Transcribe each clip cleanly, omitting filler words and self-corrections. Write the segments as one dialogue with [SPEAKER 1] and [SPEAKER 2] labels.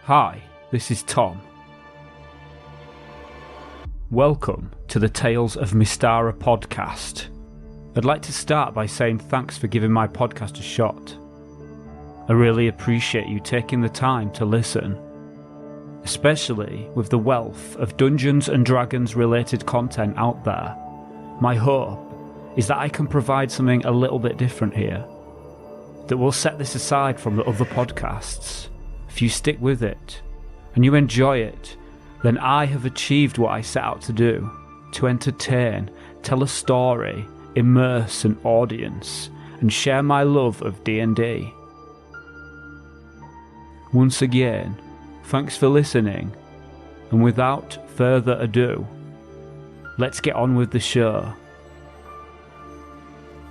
[SPEAKER 1] Hi, this is Tom. Welcome to the Tales of Mystara podcast. I'd like to start by saying thanks for giving my podcast a shot. I really appreciate you taking the time to listen, especially with the wealth of Dungeons and Dragons related content out there. My hope is that I can provide something a little bit different here, that will set this aside from the other podcasts. If you stick with it, and you enjoy it, then I have achieved what I set out to do, to entertain, tell a story, immerse an audience, and share my love of D&D. Once again, thanks for listening, and without further ado, let's get on with the show.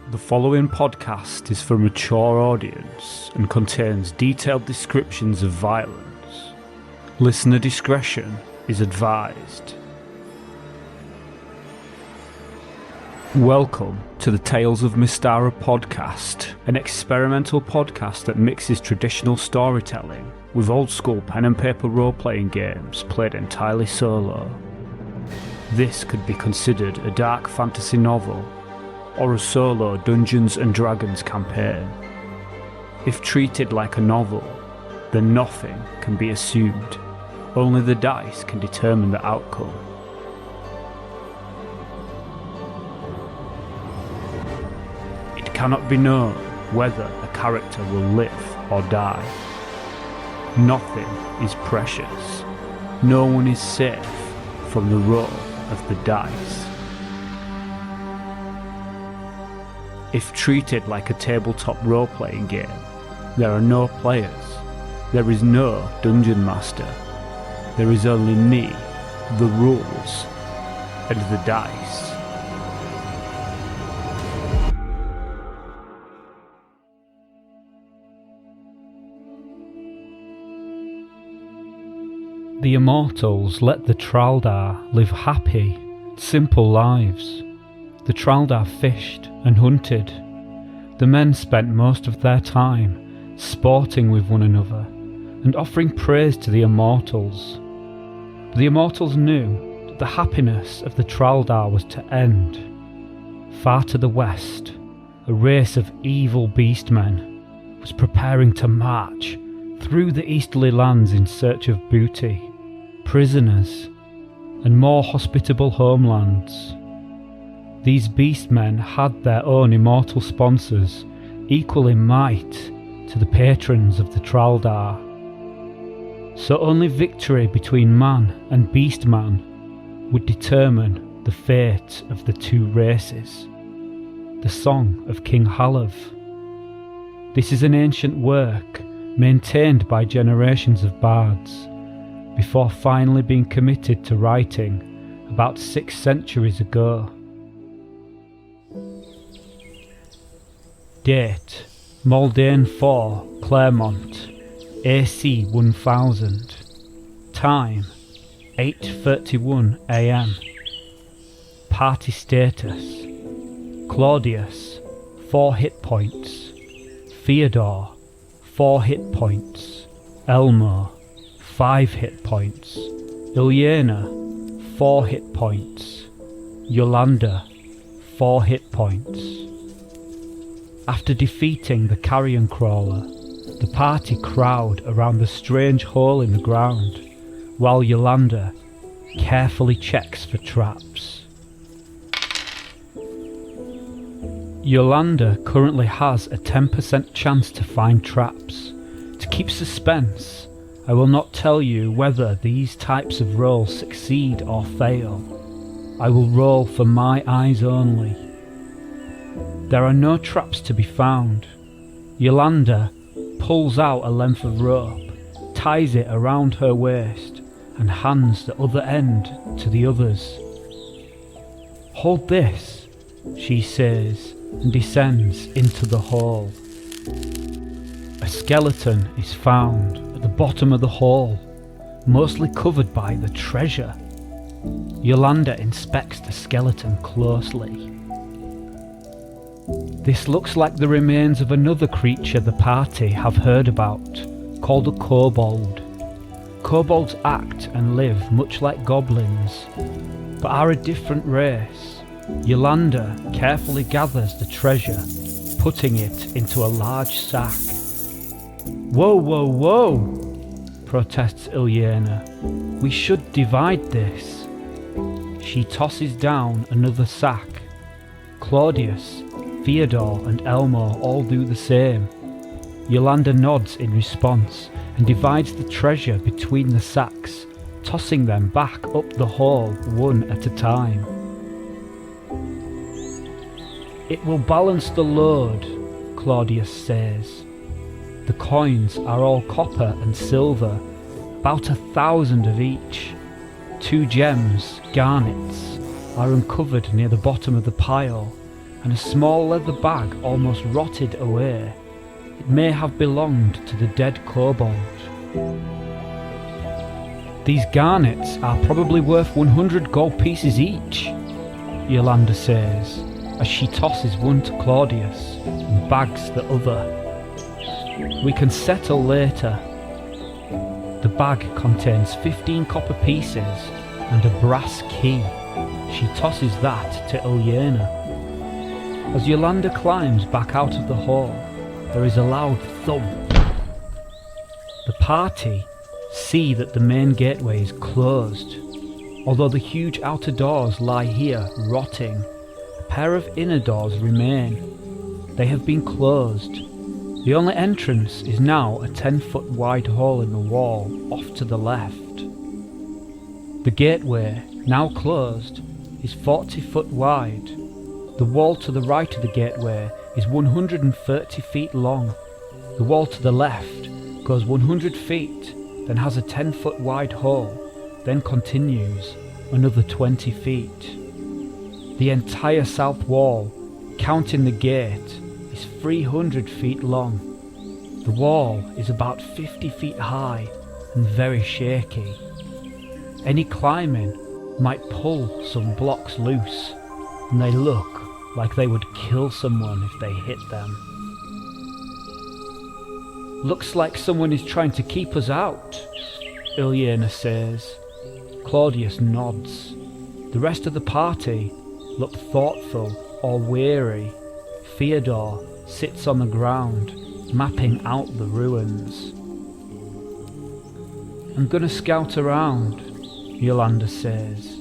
[SPEAKER 1] The following podcast is for a mature audience and contains detailed descriptions of violence. Listener discretion is advised. Welcome to the Tales of Mystara podcast, an experimental podcast that mixes traditional storytelling with old school pen and paper role-playing games played entirely solo. This could be considered a dark fantasy novel or a solo Dungeons and Dragons campaign. If treated like a novel, then nothing can be assumed. Only the dice can determine the outcome. It cannot be known whether a character will live or die. Nothing is precious. No one is safe from the roll of the dice. If treated like a tabletop role-playing game, there are no players. There is no dungeon master. There is only me, the rules, and the dice. The immortals let the Traldar live happy, simple lives. The Traldar fished and hunted. The men spent most of their time sporting with one another and offering praise to the immortals. But the immortals knew that the happiness of the Traldar was to end. Far to the west, a race of evil beastmen was preparing to march through the easterly lands in search of booty, prisoners, and more hospitable homelands. These beastmen had their own immortal sponsors, equal in might to the patrons of the Traldar. So only victory between man and beastman would determine the fate of the two races. The Song of King Halav. This is an ancient work maintained by generations of bards, before finally being committed to writing about 6 centuries ago. Date: Muldain 4, Claremont, AC 1000. Time: 8:31 AM. Party status: Claudius, 4 hit points. Theodore, 4 hit points. Elmo, 5 hit points. Ilyena, 4 hit points. Yolanda, 4 hit points. After defeating the carrion crawler, the party crowd around the strange hole in the ground, while Yolanda carefully checks for traps. Yolanda currently has a 10% chance to find traps. To keep suspense, I will not tell you whether these types of rolls succeed or fail. I will roll for my eyes only. There are no traps to be found. Yolanda pulls out a length of rope, ties it around her waist, and hands the other end to the others. "Hold this," she says, and descends into the hole. A skeleton is found at the bottom of the hole, mostly covered by the treasure. Yolanda inspects the skeleton closely. This looks like the remains of another creature the party have heard about, called a kobold. Kobolds act and live much like goblins, but are a different race. Yolanda carefully gathers the treasure, putting it into a large sack. "Whoa, whoa, whoa!" protests Ilyena. "We should divide this." She tosses down another sack. Claudius, Theodore and Elmo all do the same. Yolanda nods in response and divides the treasure between the sacks, tossing them back up the hall one at a time. "It will balance the load," Claudius says. The coins are all copper and silver, about 1,000 of each. 2 gems, garnets, are uncovered near the bottom of the pile, and a small leather bag almost rotted away. It may have belonged to the dead kobold. "These garnets are probably worth 100 gold pieces each," Yolanda says, as she tosses one to Claudius and bags the other. "We can settle later." The bag contains 15 copper pieces and a brass key. She tosses that to Ilyena. As Yolanda climbs back out of the hall, there is a loud thump. The party see that the main gateway is closed. Although the huge outer doors lie here rotting, a pair of inner doors remain. They have been closed. The only entrance is now a 10-foot wide hole in the wall off to the left. The gateway, now closed, is 40 foot wide. The wall to the right of the gateway is 130 feet long. The wall to the left goes 100 feet, then has a 10-foot wide hole, then continues another 20 feet. The entire south wall, counting the gate, is 300 feet long. The wall is about 50 feet high and very shaky. Any climbing might pull some blocks loose, and they look like they would kill someone if they hit them. "Looks like someone is trying to keep us out," Ilyena says. Claudius nods. The rest of the party look thoughtful or weary. Theodore sits on the ground, mapping out the ruins. "I'm gonna scout around," Yolanda says.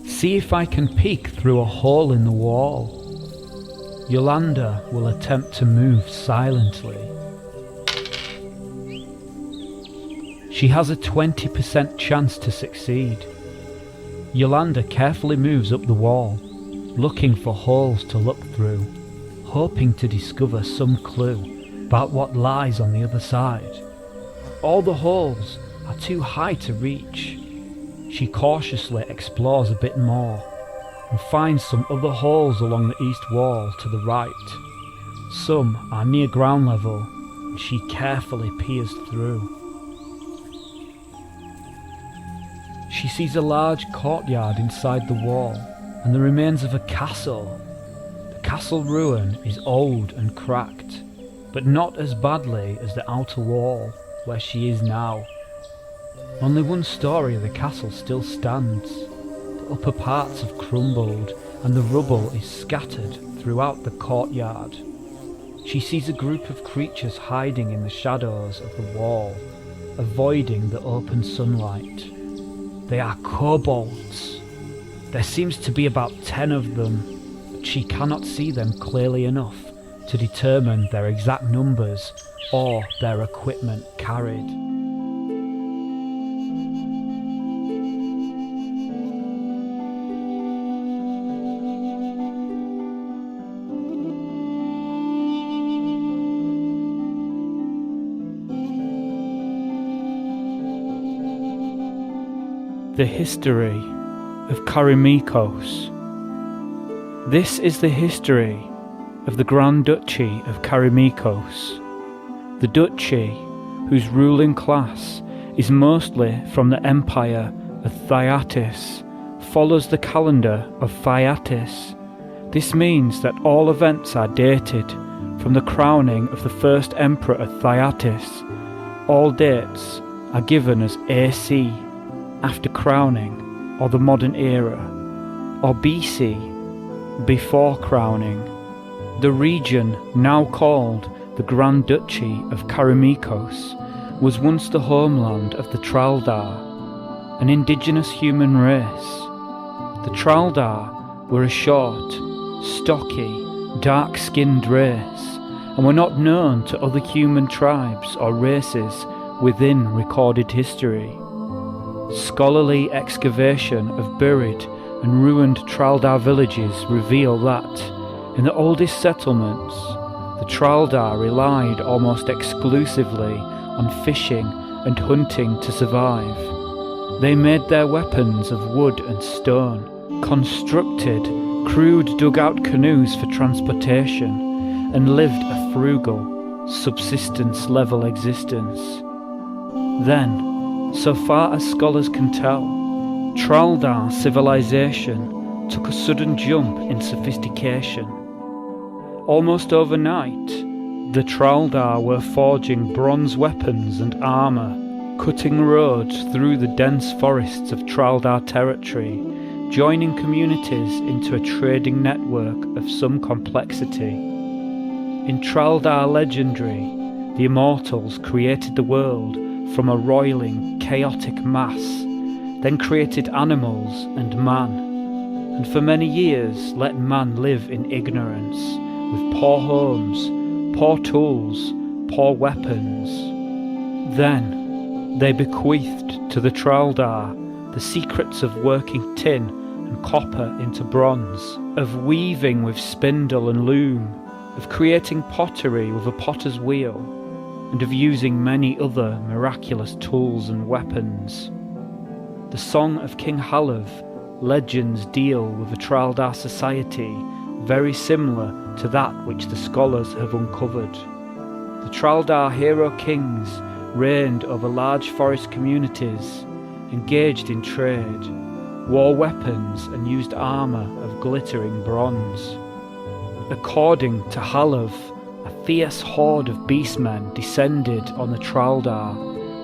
[SPEAKER 1] "See if I can peek through a hole in the wall." Yolanda will attempt to move silently. She has a 20% chance to succeed. Yolanda carefully moves up the wall, looking for holes to look through, hoping to discover some clue about what lies on the other side. All the holes are too high to reach. She cautiously explores a bit more and finds some other holes along the east wall to the right. Some are near ground level, and she carefully peers through. She sees a large courtyard inside the wall and the remains of a castle. The castle ruin is old and cracked, but not as badly as the outer wall where she is now. Only one story of the castle still stands. The upper parts have crumbled and the rubble is scattered throughout the courtyard. She sees a group of creatures hiding in the shadows of the wall, avoiding the open sunlight. They are kobolds. There seems to be about 10 of them, but she cannot see them clearly enough to determine their exact numbers or their equipment carried. The history of Karameikos. This is the history of the Grand Duchy of Karameikos. The duchy, whose ruling class is mostly from the Empire of Thyatis, follows the calendar of Thyatis. This means that all events are dated from the crowning of the first emperor of Thyatis. All dates are given as AC, after crowning, or the modern era, or BC, before crowning. The region, now called the Grand Duchy of Karameikos, was once the homeland of the Traldar, an indigenous human race. The Traldar were a short, stocky, dark-skinned race, and were not known to other human tribes or races within recorded history. Scholarly excavation of buried and ruined Traldar villages reveal that, in the oldest settlements, the Traldar relied almost exclusively on fishing and hunting to survive. They made their weapons of wood and stone, constructed crude dugout canoes for transportation, and lived a frugal, subsistence-level existence. Then, so far as scholars can tell, Traldar civilization took a sudden jump in sophistication. Almost overnight, the Traldar were forging bronze weapons and armour, cutting roads through the dense forests of Traldar territory, joining communities into a trading network of some complexity. In Traldar legendary, the Immortals created the world from a roiling, chaotic mass, then created animals and man, and for many years let man live in ignorance, with poor homes, poor tools, poor weapons. Then they bequeathed to the Traldar the secrets of working tin and copper into bronze, of weaving with spindle and loom, of creating pottery with a potter's wheel, and of using many other miraculous tools and weapons. The Song of King Halav legends deal with a Traldar society very similar to that which the scholars have uncovered. The Traldar hero kings reigned over large forest communities, engaged in trade, wore weapons and used armour of glittering bronze. According to Halav, a fierce horde of beastmen descended on the Traldar,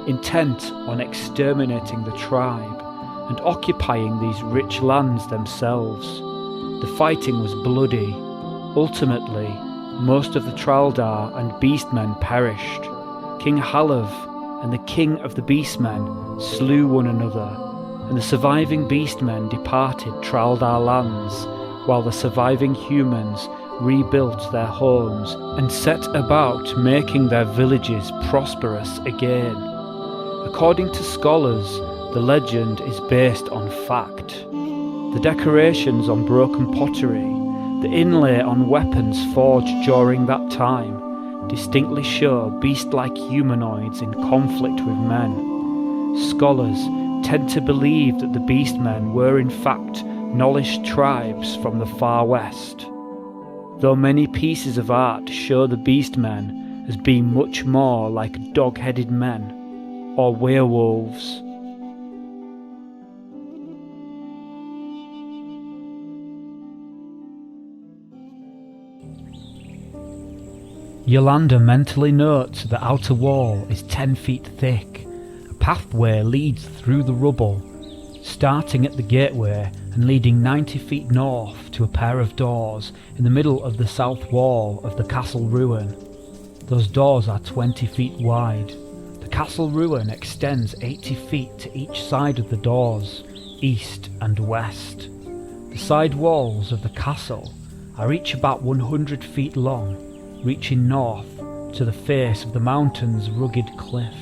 [SPEAKER 1] intent on exterminating the tribe and occupying these rich lands themselves. The fighting was bloody. Ultimately, most of the Traldar and beastmen perished. King Halav and the king of the beastmen slew one another, and the surviving beastmen departed Traldar lands, while the surviving humans rebuilt their homes and set about making their villages prosperous again. According to scholars, the legend is based on fact. The decorations on broken pottery, the inlay on weapons forged during that time, distinctly show beast-like humanoids in conflict with men. Scholars tend to believe that the beastmen were in fact Nollish tribes from the far west, though many pieces of art show the beastmen as being much more like dog-headed men or werewolves. Yolanda mentally notes the outer wall is 10 feet thick. A pathway leads through the rubble, starting at the gateway and leading 90 feet north to a pair of doors in the middle of the south wall of the castle ruin. Those doors are 20 feet wide. The castle ruin extends 80 feet to each side of the doors, east and west. The side walls of the castle are each about 100 feet long, reaching north to the face of the mountain's rugged cliff.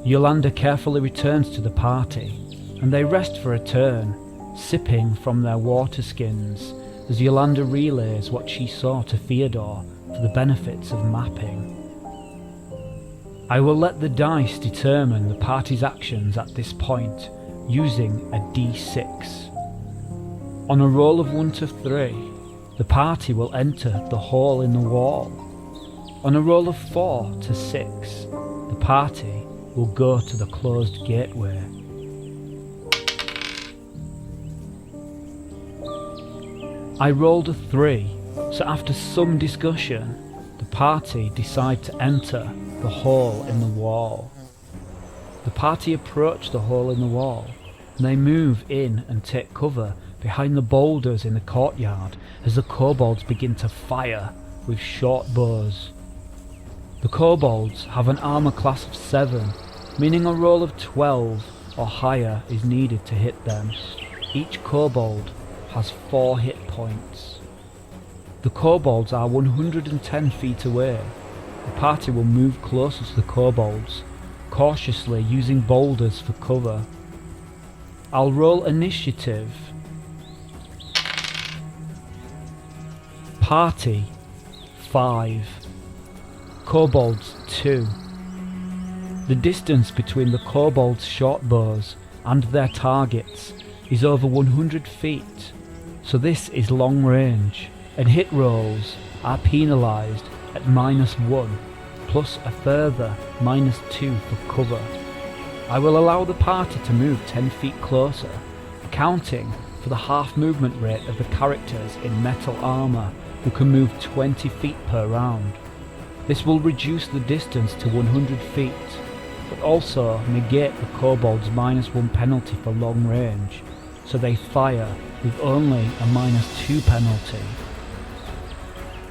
[SPEAKER 1] Yolanda carefully returns to the party, and they rest for a turn, sipping from their water skins as Yolanda relays what she saw to Theodore for the benefits of mapping. I will let the dice determine the party's actions at this point, using a d6. On a roll of 1 to 3, the party will enter the hole in the wall. On a roll of 4 to 6, the party will go to the closed gateway. I rolled a 3, so after some discussion, the party decide to enter the hole in the wall. The party approach the hole in the wall, and they move in and take cover behind the boulders in the courtyard as the kobolds begin to fire with short bows. The kobolds have an armor class of 7, meaning a roll of 12 or higher is needed to hit them. Each kobold has 4 hit points. The kobolds are 110 feet away. The party will move closer to the kobolds, cautiously using boulders for cover. I'll roll initiative. Party 5. Kobolds 2. The distance between the kobolds' short bows and their targets is over 100 feet, so this is long range, and hit rolls are penalised at -1, plus a further -2 for cover. I will allow the party to move 10 feet closer, accounting for the half movement rate of the characters in metal armour who can move 20 feet per round. This will reduce the distance to 100 feet, but also negate the kobolds' -1 penalty for long range, so they fire with only a -2 penalty.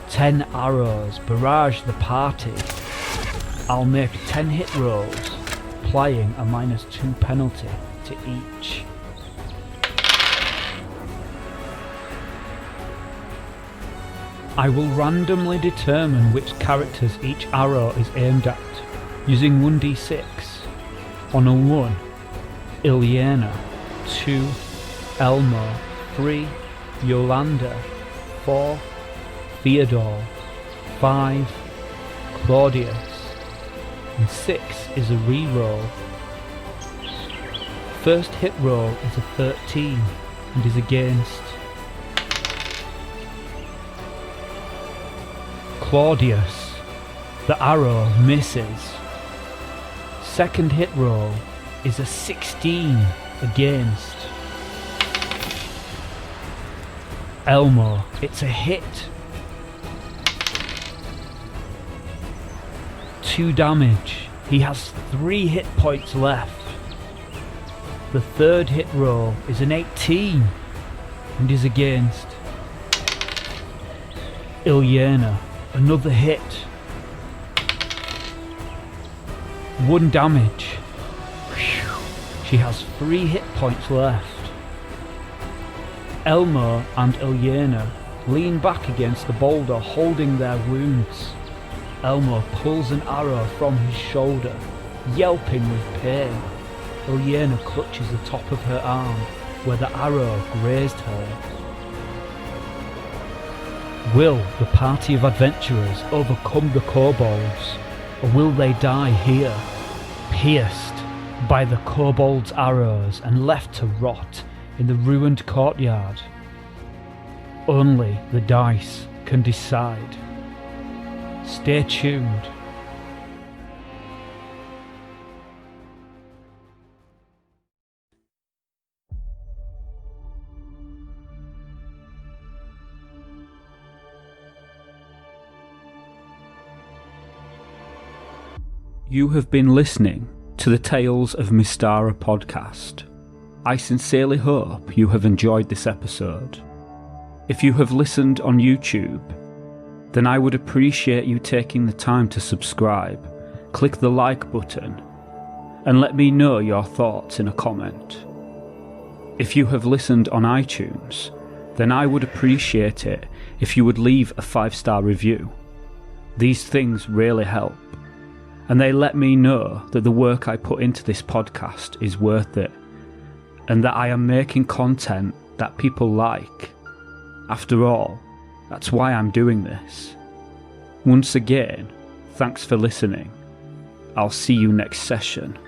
[SPEAKER 1] 10 arrows barrage the party. I'll make 10 hit rolls, applying a -2 penalty to each. I will randomly determine which characters each arrow is aimed at, using 1d6. On a 1, Ilyana. 2, Elmo. 3, Yolanda. 4, Theodore. 5, Claudius. And 6 is a reroll. First hit roll is a 13 and is against Claudius. The arrow misses. Second hit roll is a 16 against Elmo. It's a hit. 2 damage. He has 3 hit points left. The third hit roll is an 18 and is against Ilyana. Another hit. 1 damage. Whew. She has 3 hit points left. Elmo and Ilyana lean back against the boulder holding their wounds. Elmo pulls an arrow from his shoulder, yelping with pain. Ilyana clutches the top of her arm where the arrow grazed her. Will the party of adventurers overcome the kobolds, or will they die here, pierced by the kobolds' arrows and left to rot in the ruined courtyard? Only the dice can decide. Stay tuned. You have been listening to the Tales of Mystara podcast. I sincerely hope you have enjoyed this episode. If you have listened on YouTube, then I would appreciate you taking the time to subscribe, click the like button, and let me know your thoughts in a comment. If you have listened on iTunes, then I would appreciate it if you would leave a 5-star review. These things really help, and they let me know that the work I put into this podcast is worth it, and that I am making content that people like. After all, that's why I'm doing this. Once again, thanks for listening. I'll see you next session.